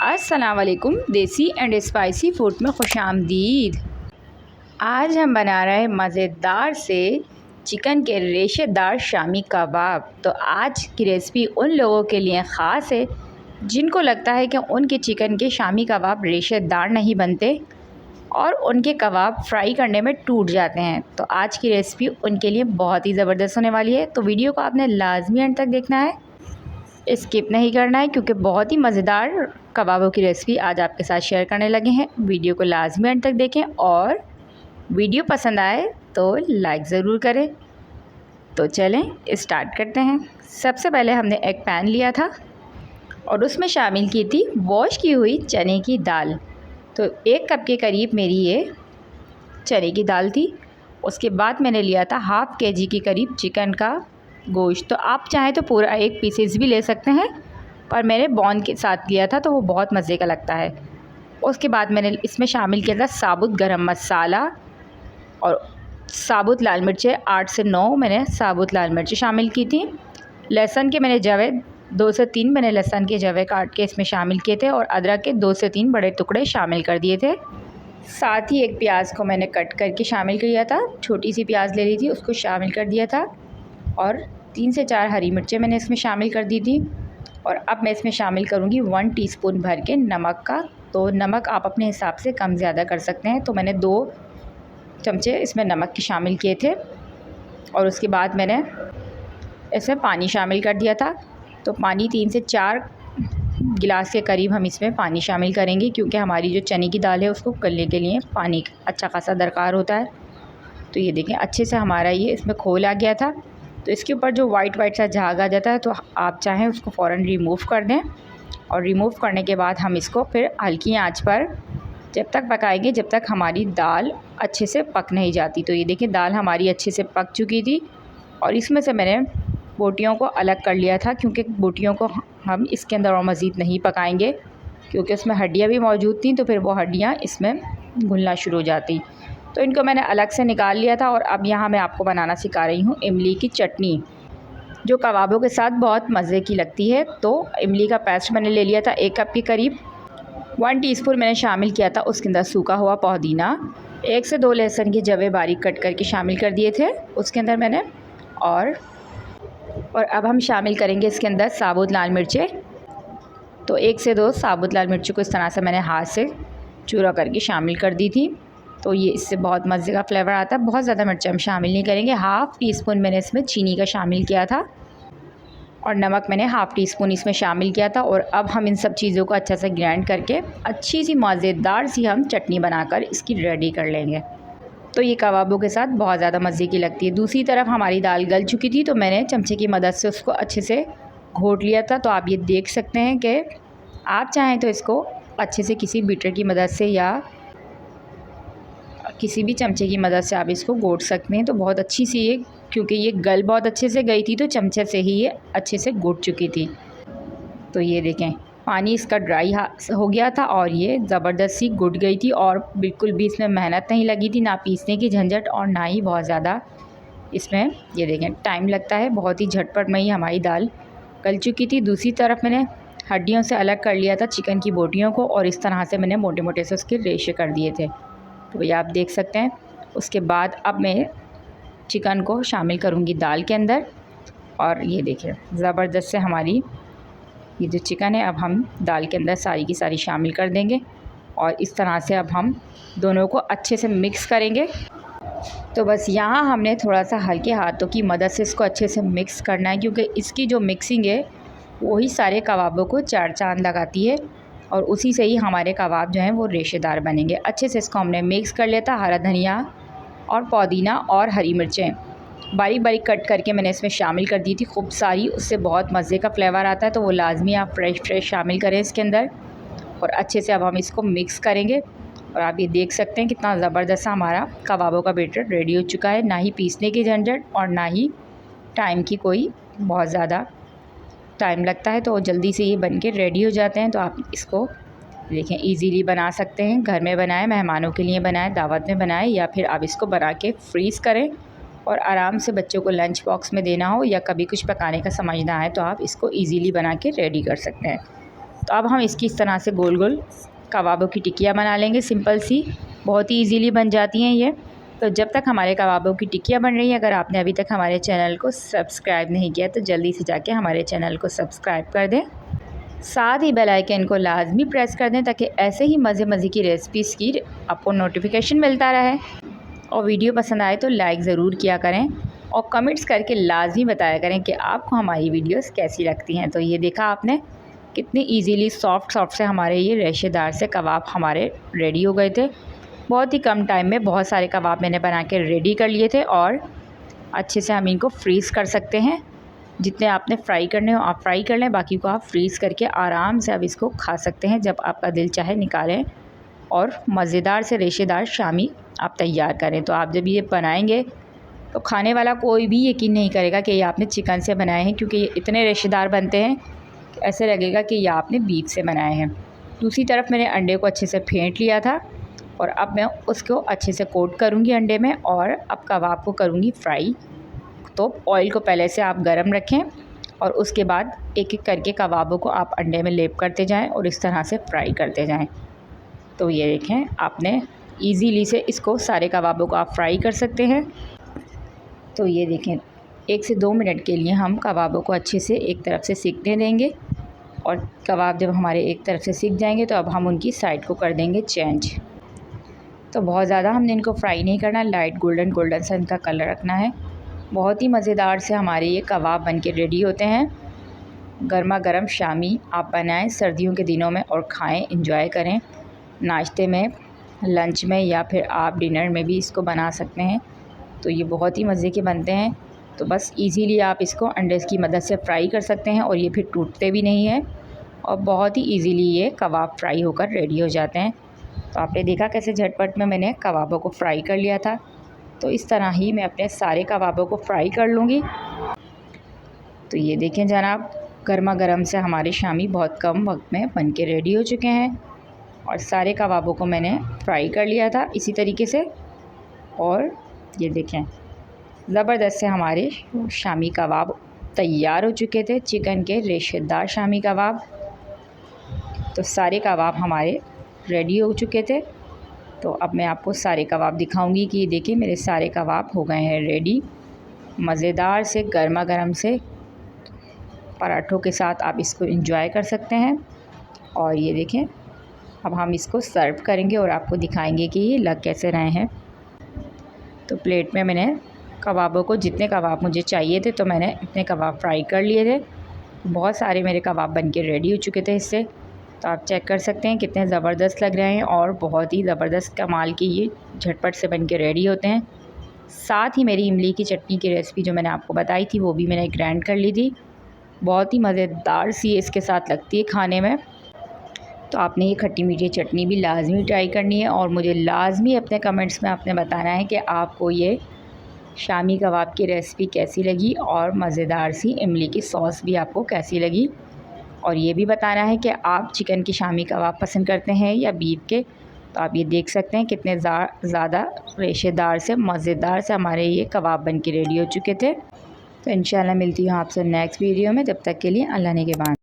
अस्सलाम वालेकुम। देसी एंड स्पाइसी फूड में खुशामदीद। आज हम बना रहे हैं मज़ेदार से चिकन के रेशेदार शामी कबाब। तो आज की रेसिपी उन लोगों के लिए ख़ास है जिनको लगता है कि उनके चिकन के शामी कबाब रेशेदार नहीं बनते और उनके कबाब फ्राई करने में टूट जाते हैं। तो आज की रेसिपी उनके लिए बहुत ही ज़बरदस्त होने वाली है। तो वीडियो को आपने लाजमी एंड तक देखना है, स्किप नहीं करना है, क्योंकि बहुत ही मज़ेदार कबाबों की रेसिपी आज आपके साथ शेयर करने लगे हैं। वीडियो को लाजमी एंड तक देखें और वीडियो पसंद आए तो लाइक ज़रूर करें। तो चलें स्टार्ट करते हैं। सबसे पहले हमने एक पैन लिया था और उसमें शामिल की थी वॉश की हुई चने की दाल। तो 1 कप के करीब मेरी ये चने की दाल थी। उसके बाद मैंने लिया था हाफ़ केजी के करीब चिकन का गोश्त। तो आप चाहें तो पूरा 1 पीसेस भी ले सकते हैं, पर मैंने बॉन के साथ लिया था तो वो बहुत मज़े का लगता है। उसके बाद मैंने इसमें शामिल किया था साबुत गरम मसाला और साबुत लाल मिर्चें 8 से 9 मैंने साबुत लाल मिर्चें शामिल की थी। लहसुन के मैंने जवे 2 से 3 मैंने लहसुन के जवे काट के इसमें शामिल किए थे और अदरक के 2 से 3 बड़े टुकड़े शामिल कर दिए थे। साथ ही एक प्याज को मैंने कट करके शामिल किया था, छोटी सी प्याज ले ली थी, उसको शामिल कर दिया था और 3 से 4 हरी मिर्चें मैंने इसमें शामिल कर दी थी। और अब मैं इसमें शामिल करूँगी 1 टीस्पून भर के नमक का। तो नमक आप अपने हिसाब से कम ज़्यादा कर सकते हैं। तो मैंने 2 चमचे इसमें नमक के शामिल किए थे और उसके बाद मैंने इसमें पानी शामिल कर दिया था। तो पानी 3 से 4 गिलास के करीब हम इसमें पानी शामिल करेंगे, क्योंकि हमारी जो चने की दाल है उसको गलने के लिए पानी अच्छा खासा दरकार होता है। तो ये देखें अच्छे से हमारा ये इसमें खोल आ गया था। तो इसके ऊपर जो वाइट सा झाग आ जाता है तो आप चाहें उसको फ़ौरन रिमूव कर दें। और रिमूव करने के बाद हम इसको फिर हल्की आंच पर जब तक पकाएंगे जब तक हमारी दाल अच्छे से पक नहीं जाती। तो ये देखिए दाल हमारी अच्छे से पक चुकी थी और इसमें से मैंने बोटियों को अलग कर लिया था, क्योंकि बोटियों को हम इसके अंदर और मज़ीद नहीं पकाएंगे, क्योंकि उसमें हड्डियाँ भी मौजूद थी तो फिर वो हड्डियाँ इसमें घुलना शुरू हो जाती। तो इनको मैंने अलग से निकाल लिया था। और अब यहाँ मैं आपको बनाना सिखा रही हूँ इमली की चटनी, जो कबाबों के साथ बहुत मज़े की लगती है। तो इमली का पेस्ट मैंने ले लिया था 1 कप के करीब। 1 टीस्पून मैंने शामिल किया था उसके अंदर सूखा हुआ पुदीना। 1 से 2 लहसुन के जवे बारीक कट करके शामिल कर दिए थे उसके अंदर मैंने। और अब हम शामिल करेंगे इसके अंदर साबुत लाल मिर्चें। तो 1 से 2 साबुत लाल मिर्चों को इस तरह से मैंने हाथ से चूरा करके शामिल कर दी थी। तो ये इससे बहुत मज़े का फ्लेवर आता है। बहुत ज़्यादा मिर्च हम शामिल नहीं करेंगे। हाफ़ टीस्पून मैंने इसमें चीनी का शामिल किया था और नमक मैंने हाफ़ टीस्पून इसमें शामिल किया था। और अब हम इन सब चीज़ों को अच्छा से ग्राइंड करके अच्छी सी मज़ेदार सी हम चटनी बनाकर इसकी रेडी कर लेंगे। तो ये कबाबों के साथ बहुत ज़्यादा मज़े की लगती है। दूसरी तरफ हमारी दाल गल चुकी थी तो मैंने चमचे की मदद से उसको अच्छे से घोट लिया था। तो आप ये देख सकते हैं कि आप चाहें तो इसको अच्छे से किसी बीटर की मदद से या किसी भी चमचे की मदद से आप इसको घोट सकते हैं। तो बहुत अच्छी सी ये, क्योंकि ये गल बहुत अच्छे से गई थी तो चमचे से ही ये अच्छे से घुट चुकी थी। तो ये देखें पानी इसका ड्राई हो गया था और ये ज़बरदस्त सी घुट गई थी और बिल्कुल भी इसमें मेहनत नहीं लगी थी, ना पीसने की झंझट और ना ही बहुत ज़्यादा इसमें ये देखें टाइम लगता है। बहुत ही झटपट में ही हमारी दाल गल चुकी थी। दूसरी तरफ मैंने हड्डियों से अलग कर लिया था चिकन की बोटियों को और इस तरह से मैंने मोटे मोटे से उसके रेशे कर दिए थे। तो ये आप देख सकते हैं। उसके बाद अब मैं चिकन को शामिल करूँगी दाल के अंदर और ये देखिए ज़बरदस्त से हमारी ये जो चिकन है अब हम दाल के अंदर सारी की सारी शामिल कर देंगे और इस तरह से अब हम दोनों को अच्छे से मिक्स करेंगे। तो बस यहाँ हमने थोड़ा सा हल्के हाथों की मदद से इसको अच्छे से मिक्स करना है, क्योंकि इसकी जो मिक्सिंग है वही सारे कबाबों को 4 चांद लगाती है और उसी से ही हमारे कबाब जो हैं वो रेशेदार बनेंगे। अच्छे से इसको हमने मिक्स कर लिया था। हरा धनिया और पुदीना और हरी मिर्चें बारीक बारीक कट करके मैंने इसमें शामिल कर दी थी खूब सारी। उससे बहुत मज़े का फ्लेवर आता है, तो वो लाजमी आप फ्रेश शामिल करें इसके अंदर। और अच्छे से अब हम इसको मिक्स करेंगे और आप ये देख सकते हैं कितना ज़बरदस्त हमारा कबाबों का बैटर रेडी हो चुका है। ना ही पीसने की झंझट और ना ही टाइम की कोई बहुत ज़्यादा टाइम लगता है, तो जल्दी से ये बन के रेडी हो जाते हैं। तो आप इसको देखें इजीली बना सकते हैं। घर में बनाएं, मेहमानों के लिए बनाएं, दावत में बनाएं, या फिर आप इसको बना के फ्रीज़ करें और आराम से बच्चों को लंच बॉक्स में देना हो या कभी कुछ पकाने का समझ ना आए तो आप इसको इजीली बना के रेडी कर सकते हैं। तो अब हम इसकी इस तरह से गोल गोल कबाबों की टिक्कियाँ बना लेंगे, सिंपल सी, बहुत ही ईज़िली बन जाती हैं ये। तो जब तक हमारे कबाबों की टिक्कियाँ बन रही हैं, अगर आपने अभी तक हमारे चैनल को सब्सक्राइब नहीं किया तो जल्दी से जाके हमारे चैनल को सब्सक्राइब कर दें, साथ ही बेल आइकन को लाजमी प्रेस कर दें ताकि ऐसे ही मज़े की रेसिपीज़ की आपको नोटिफिकेशन मिलता रहे। और वीडियो पसंद आए तो लाइक ज़रूर किया करें और कमेंट्स करके लाजमी बताया करें कि आपको हमारी वीडियोस कैसी लगती हैं। तो ये देखा आपने कितनी इजीली सॉफ्ट से हमारे ये रेशेदार से कबाब हमारे रेडी हो गए थे। बहुत ही कम टाइम में बहुत सारे कबाब मैंने बना के रेडी कर लिए थे और अच्छे से हम इनको फ्रीज़ कर सकते हैं। जितने आपने फ्राई करने हो आप फ्राई कर लें, बाकी को आप फ्रीज़ करके आराम से अब इसको खा सकते हैं। जब आपका दिल चाहे निकालें और मज़ेदार से रेशेदार शामी आप तैयार करें। तो आप जब ये बनाएंगे तो खाने वाला कोई भी यकीन नहीं करेगा कि ये आपने चिकन से बनाए हैं, क्योंकि ये इतने रेशेदार बनते हैं कि ऐसे लगेगा कि ये आपने बीफ से बनाए हैं। दूसरी तरफ मैंने अंडे को अच्छे से फेंट लिया था और अब मैं उसको अच्छे से कोट करूँगी अंडे में और अब कबाब को करूँगी फ्राई। तो ऑयल को पहले से आप गरम रखें और उसके बाद एक एक करके कबाबों को आप अंडे में लेप करते जाएं और इस तरह से फ्राई करते जाएं। तो ये देखें, आपने इजीली से इसको सारे कबाबों को आप फ्राई कर सकते हैं। तो ये देखें, 1 से 2 मिनट के लिए हम कबाबों को अच्छे से एक तरफ से सिकने देंगे और कबाब जब हमारे एक तरफ से सिक जाएंगे तो अब हम उनकी साइड को कर देंगे चेंज। तो बहुत ज़्यादा हमने इनको फ्राई नहीं करना, लाइट गोल्डन सा इनका कलर रखना है। बहुत ही मज़ेदार से हमारे ये कबाब बन के रेडी होते हैं। गर्मा गर्म शामी आप बनाएं सर्दियों के दिनों में और खाएं, इंजॉय करें। नाश्ते में, लंच में या फिर आप डिनर में भी इसको बना सकते हैं। तो ये बहुत ही मज़े के बनते हैं। तो बस इजीली आप इसको अंडे की मदद से फ्राई कर सकते हैं और ये फिर टूटते भी नहीं हैं और बहुत ही इजीली ये कबाब फ्राई होकर रेडी हो जाते हैं। तो आपने देखा कैसे झटपट में मैंने कबाबों को फ्राई कर लिया था। तो इस तरह ही मैं अपने सारे कबाबों को फ्राई कर लूँगी। तो ये देखें जनाब, गर्मा गर्म से हमारे शामी बहुत कम वक्त में बन के रेडी हो चुके हैं और सारे कबाबों को मैंने फ्राई कर लिया था इसी तरीके से। और ये देखें, ज़बरदस्त से हमारे शामी कबाब तैयार हो चुके थे, चिकन के रेशेदार शामी कबाब। तो सारे कबाब हमारे रेडी हो चुके थे। तो अब मैं आपको सारे कबाब दिखाऊंगी कि देखिए मेरे सारे कबाब हो गए हैं रेडी। मज़ेदार से गर्मा गर्म से पराठों के साथ आप इसको एंजॉय कर सकते हैं। और ये देखें, अब हम इसको सर्व करेंगे और आपको दिखाएंगे कि ये लग कैसे रहे हैं। तो प्लेट में मैंने कबाबों को, जितने कबाब मुझे चाहिए थे तो मैंने इतने कबाब फ्राई कर लिए थे। बहुत सारे मेरे कबाब बन के रेडी हो चुके थे इससे। तो आप चेक कर सकते हैं कितने ज़बरदस्त लग रहे हैं और बहुत ही ज़बरदस्त कमाल की ये झटपट से बन के रेडी होते हैं। साथ ही मेरी इमली की चटनी की रेसिपी जो मैंने आपको बताई थी वो भी मैंने ग्राइंड कर ली थी। बहुत ही मज़ेदार सी इसके साथ लगती है खाने में। तो आपने ये खट्टी मीठी चटनी भी लाजमी ट्राई करनी है और मुझे लाजमी अपने कमेंट्स में आपने बताना है कि आपको ये शामी कबाब की रेसिपी कैसी लगी और मज़ेदार सी इमली की सॉस भी आपको कैसी लगी। और ये भी बताना है कि आप चिकन की शामी कबाब पसंद करते हैं या बीफ के। तो आप ये देख सकते हैं कितने ज़्यादा रेशेदार से मज़ेदार से हमारे ये कबाब बन के रेडी हो चुके थे। तो इंशाल्लाह मिलती हूँ आपसे नेक्स्ट वीडियो में। जब तक के लिए अल्लाह ने के बाद।